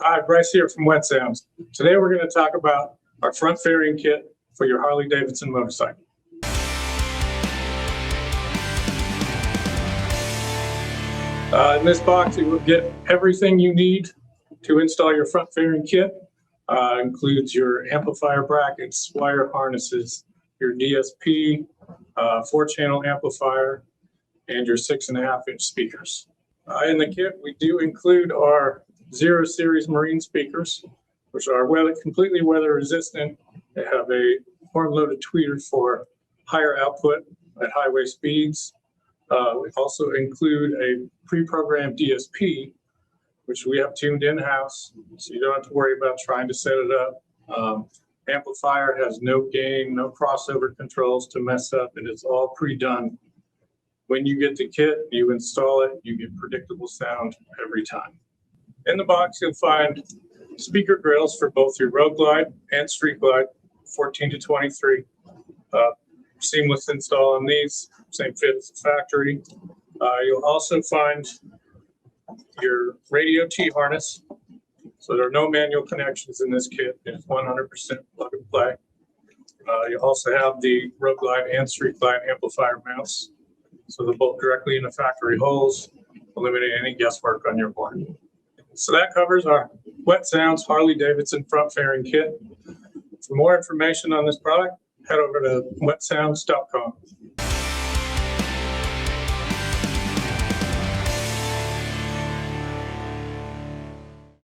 Hi, Bryce here from Wet Sounds. Today we're going to talk about our front fairing kit for your Harley-Davidson motorcycle. In this box you will get everything you need to install your front fairing kit. Includes your amplifier brackets, wire harnesses, your DSP, 4-channel amplifier, and your 6.5-inch speakers. In the kit we do include our 0 series marine speakers, which are completely weather resistant. They have a horn-loaded tweeter for higher output at highway speeds. We also include a pre-programmed DSP, which we have tuned in-house, so you don't have to worry about trying to set it up. Amplifier has no gain, no crossover controls to mess up, and it's all pre-done. When you get the kit, you install it, you get predictable sound every time. In the box, you'll find speaker grills for both your Road Glide and Street Glide, 14 to 23. Seamless install on these, same fit as the factory. You'll also find your radio T-harness. So there are no manual connections in this kit. It's 100% plug and play. You also have the Road Glide and Street Glide amplifier mounts. So they're both directly in the factory holes, eliminating any guesswork on your board. So that covers our Wet Sounds Harley-Davidson front fairing kit. For more information on this product, head over to wetsounds.com.